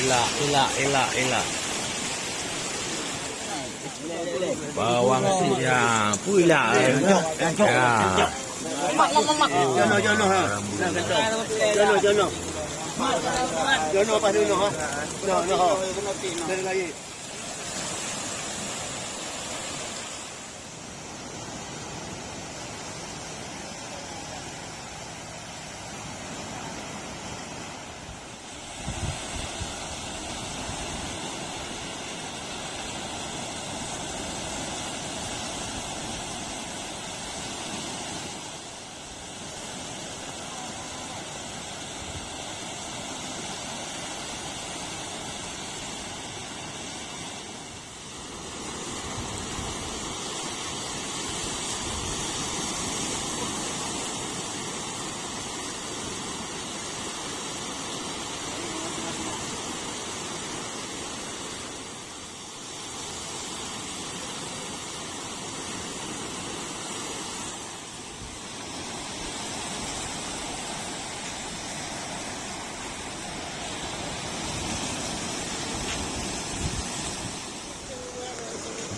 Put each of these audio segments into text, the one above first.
Elak. Bawang siap. Pula. Ya. Jono ha. Jono pas dulu ha. Jono ha. Dari lagi.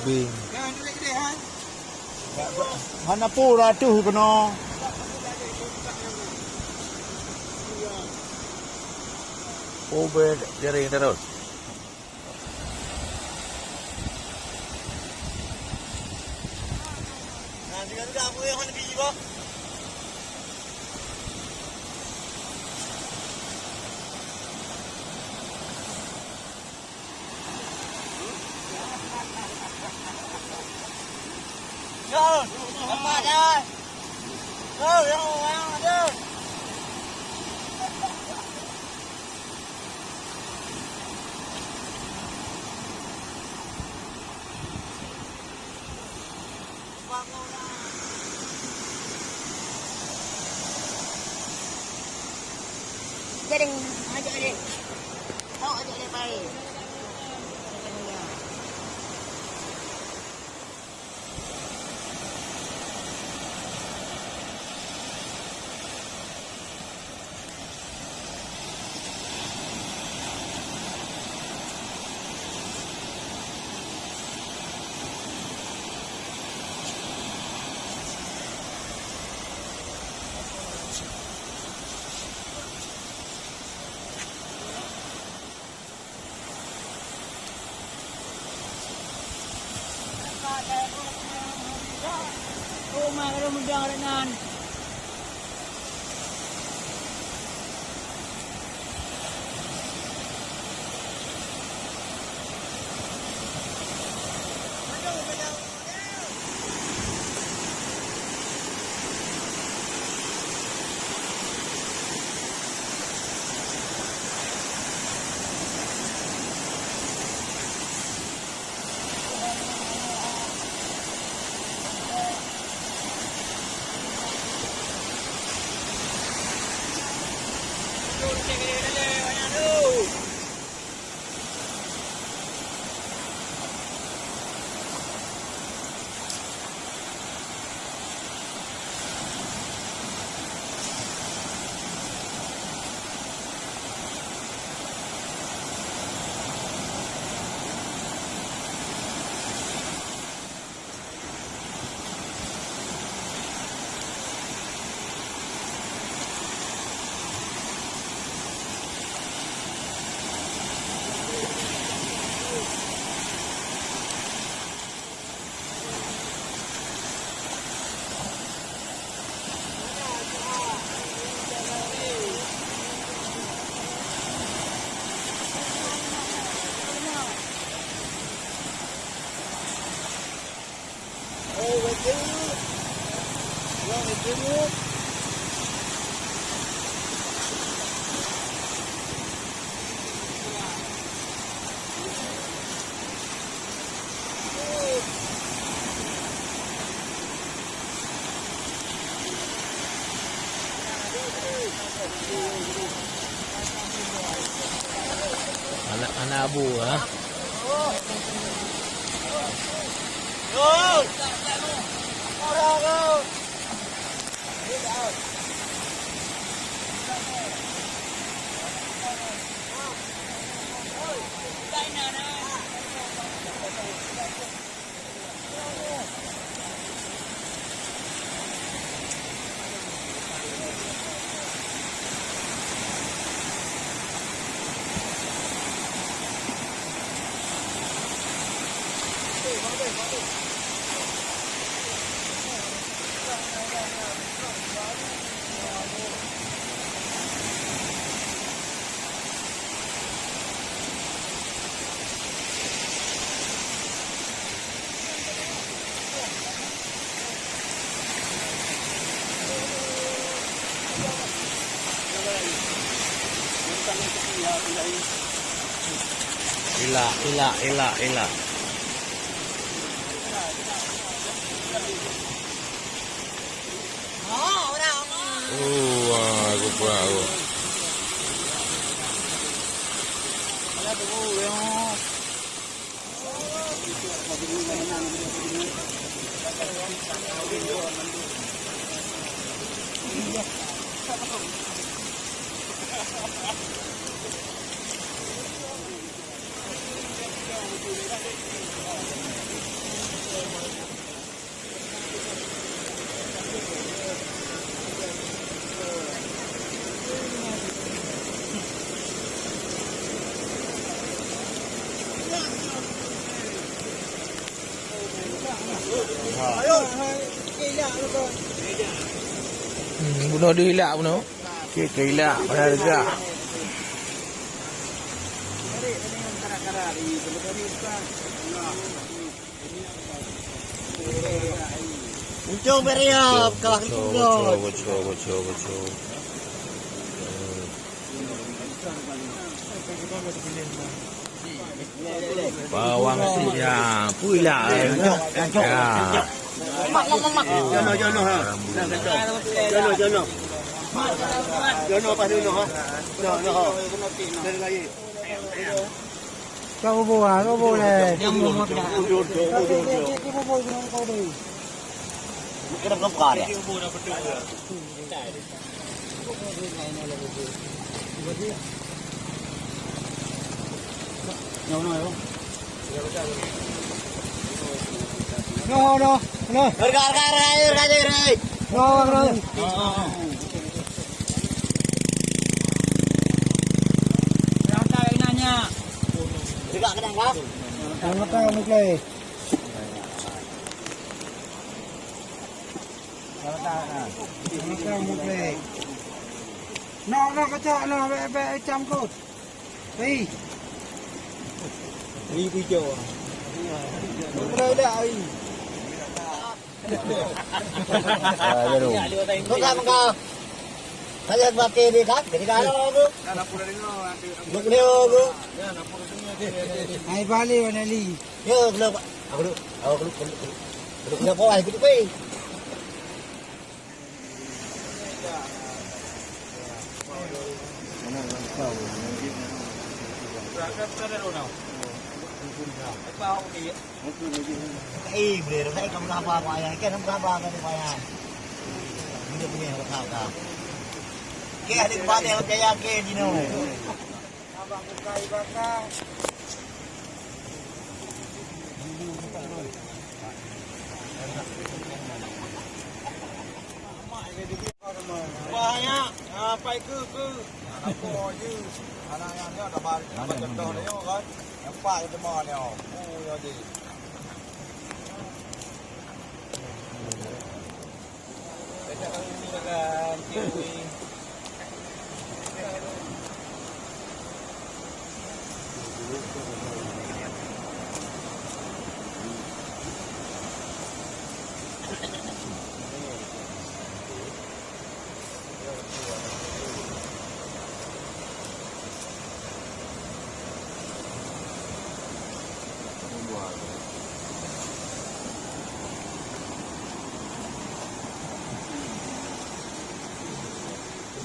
Bing. Mana pula tu kena. Over jaring terus. Nah, juga apa yang nak biji bah? Yo, apa dah? Yo, yang ada. Jaring, ajak adik. Awak ajak adik baik. Rumah kalau mudah dengan anak abu ha. Elak. Aku buat. Bunuh dia elak bunuh. Okey, elak pada harga. Muncul beriap kalah keluar. Bocor. Bawang siap. Puilah. Ya. Mak. Jono ha. Jono pas dulu ha. No. Dari lagi. Kau boleh. Yang mau dah. Kira kelakar ya. No. Harga. No. Juga kadang kah? Ang tayo muklay. Ang tayo muklay. No, kaca no, be cham kot. Hey. Ni pijo. Muklay dah ai. Kau tak mengkau. Saya pakai di kat, jadi kalau aku. Aku. Ai bali wanali. Yo, belum. Aku. Belum kau ai gitu pe. Boleh saya kamu apa ayah? Kan kamu apa ayah? Ini punya kau kau. Ke ada kembali yang percaya ke Dino. Abang bukai bakang. Banyak apa ke apa je. Anak-anaknya dah balik contoh dia kan. Nampak itu mah dia. Oh jadi. Kita ini dengan kiwi.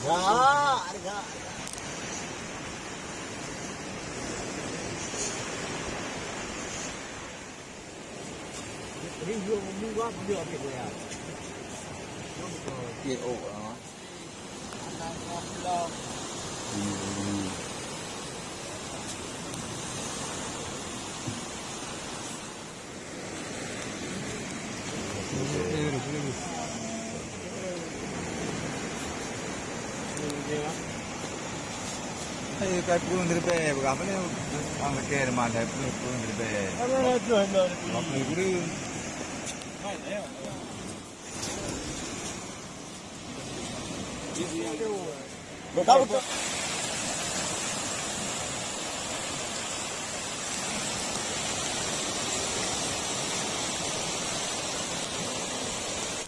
Harga. Ini juga membuat dia apa ya? Dia oh. Ay, kay pun dirbe, berapa ni? Ang kere man kay pun dirbe. Apa guru? Betul.